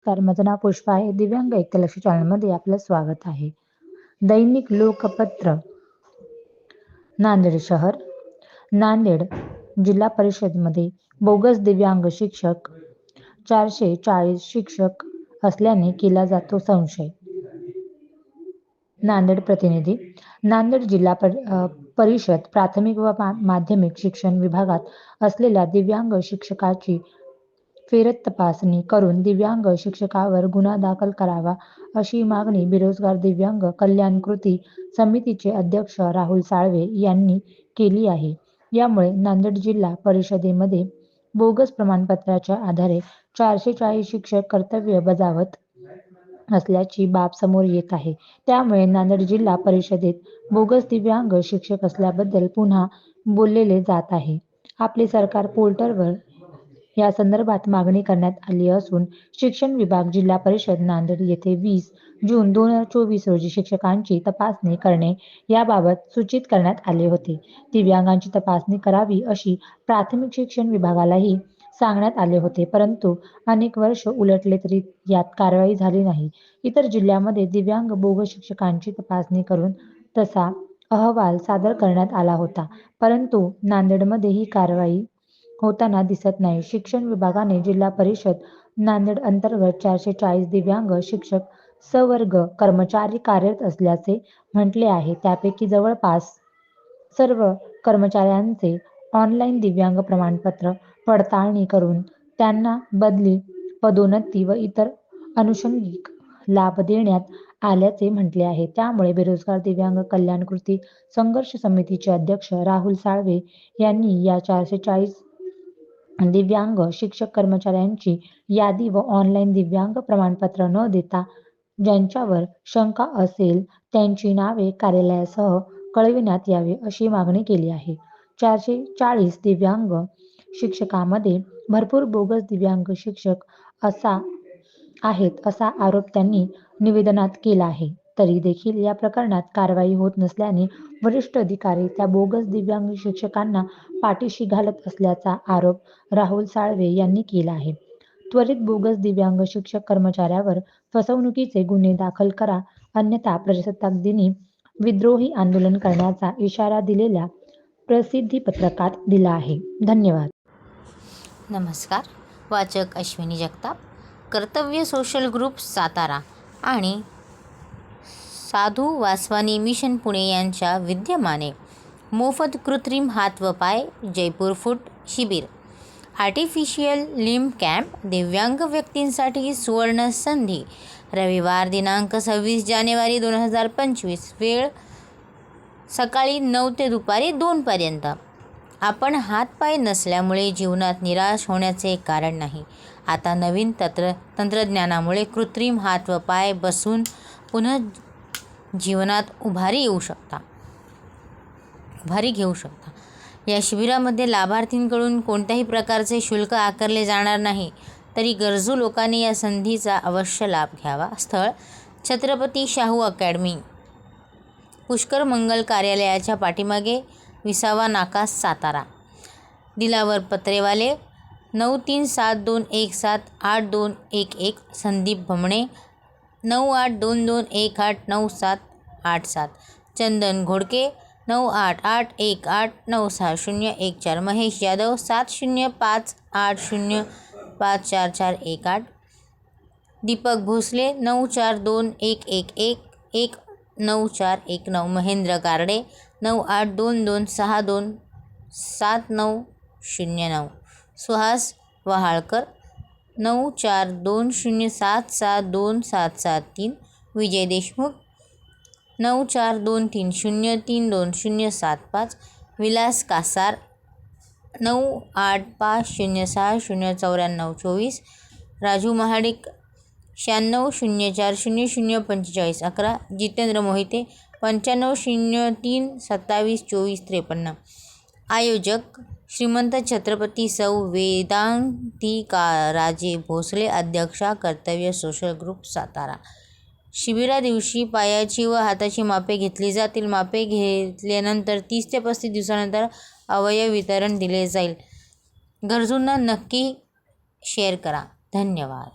तर माझं नाव पुष्पा आहे. दिव्यांग ऐक्यलक्ष्मी चॅनलमध्ये आपलं स्वागत आहे. दैनिक लोकपत्र नांदेड शहर. नांदेड जिल्हा परिषदमध्ये बोगस दिव्यांग शिक्षक 440 शिक्षक असल्याने केला जातो संशय. नांदेड प्रतिनिधी. नांदेड जिल्हा परिषद प्राथमिक व माध्यमिक शिक्षण विभागात असलेल्या दिव्यांग शिक्षकाची फेरत तपासणी करून दिव्यांग शिक्षकावर गुन्हा दाखल करावा अशी मागणी बेरोजगार दिव्यांग कल्याण कृती समितीचे अध्यक्ष राहुल साळवे यांनी केली आहे. यामुळे नांदेड जिल्हा परिषदेमध्ये बोगस प्रमाणपत्राच्या आधारे 440 शिक्षक कर्तव्य बजावत असल्याची बाब समोर येत आहे. त्यामुळे नांदेड जिल्हा परिषदेत बोगस दिव्यांग शिक्षक असल्याबद्दल पुन्हा बोललेले जात आहे. आपले सरकार पोर्टलवर या संदर्भात मागणी करण्यात आली असून शिक्षण विभाग जिल्हा परिषद नांदेड येथे 20 जून 2024 रोजी शिक्षकांची तपासणी करणे याबाबत सूचित करण्यात आले होते. दिव्यांगांची तपासणी करावी अशी प्राथमिक शिक्षण विभागालाही सांगण्यात आले होते, परंतु अनेक वर्ष उलटले तरी यात कारवाई झाली नाही. इतर जिल्ह्यामध्ये दिव्यांग बोगस शिक्षकांची तपासणी करून तसा अहवाल सादर करण्यात आला होता, परंतु नांदेडमध्ये ही कारवाई होताना दिसत नाही. शिक्षण विभागाने जिल्हा परिषद नांदेड अंतर्गत 440 दिव्यांग शिक्षक सवर्ग कर्मचारी कार्यरत असल्याचे म्हटले आहे. त्यापैकी जवळपास सर्व कर्मचाऱ्यांचे ऑनलाईन दिव्यांग प्रमाणपत्र पडताळणी करून त्यांना बदली, पदोन्नती व इतर अनुषंगिक लाभ देण्यात आल्याचे म्हटले आहे. त्यामुळे बेरोजगार दिव्यांग कल्याण कृती संघर्ष समितीचे अध्यक्ष राहुल साळवे यांनी या 440 दिव्यांग शिक्षक कर्मचाऱ्यांची यादी व ऑनलाईन दिव्यांग प्रमाणपत्र न देता ज्यांच्यावर शंका असेल त्यांची नावे कार्यालयासह कळविण्यात यावी अशी मागणी केली आहे. 440 दिव्यांग शिक्षकांमध्ये भरपूर बोगस दिव्यांग शिक्षक आहेत असा आरोप त्यांनी निवेदनात केला आहे. तरी देखील या प्रकरणात कारवाई होत नसल्याने वरिष्ठ अधिकारी त्या बोगस दिव्यांग शिक्षकांना पाठीशी घालत असल्याचा आरोप राहुल साळवे यांनी केला आहे. त्वरित बोगस दिव्यांग शिक्षक कर्मचाऱ्यावर फसवणुकीचे गुन्हे दाखल करा, अन्यथा प्रजासत्ताक दिनी विद्रोही आंदोलन करण्याचा इशारा दिलेल्या प्रसिद्धीपत्रकात दिला आहे. धन्यवाद. नमस्कार. वाचक अश्विनी जगताप. कर्तव्य सोशल ग्रुप सातारा आणि साधू वासवानी मिशन पुणे यांच्या विद्यमाने मोफत कृत्रिम हात व पाय जयपूर फूट शिबिर, आर्टिफिशियल लिम्ब कॅम्प, दिव्यांग व्यक्तींसाठी सुवर्ण संधी. रविवार दिनांक 26 जानेवारी 2025. वेळ सकाळी 9 ते दुपारी 2 पर्यंत. आपण हातपाय नसल्यामुळे जीवनात निराश होण्याचे कारण नाही. आता नवीन तंत्रज्ञानामुळे कृत्रिम हात व पाय बसून पुन्हा जीवनात उभारी घेऊ शकता. या शिबिरामध्ये लाभार्थींकडून कोणत्याही प्रकारचे शुल्क आकारले जाणार नाही. तरी गरजू लोकांनी या संधीचा अवश्य लाभ घ्यावा. स्थळ छत्रपती शाहू अकॅडमी, पुष्कर मंगल कार्यालयाच्या पाठीमागे, विसावा नाका, सातारा. दिलावर पत्रेवाले 9372178211. संदीप भमणे 9822189787. चंदन घोडके 9881896014. महेश यादव 7058054418. दीपक भोसले 94211119. महेंद्र गारडे 9822627909. सुहास वहाळकर 9420772773. विजय देशमुख 9423032075. विलास कासार 9850609424. राजू महाडिक 9604004511. जितेंद्र मोहिते 9503272453. आयोजक श्रीमंत छत्रपती सौ वेदांतिकाराजे भोसले, अध्यक्षा कर्तव्य सोशल ग्रुप सातारा. शिबिरादिवशी पायाची व हाताची मापे घेतली जातील. मापे घेतल्यानंतर 30 ते 35 दिवसानंतर अवयव वितरण दिले जाईल. गरजूंना नक्की शेअर करा. धन्यवाद.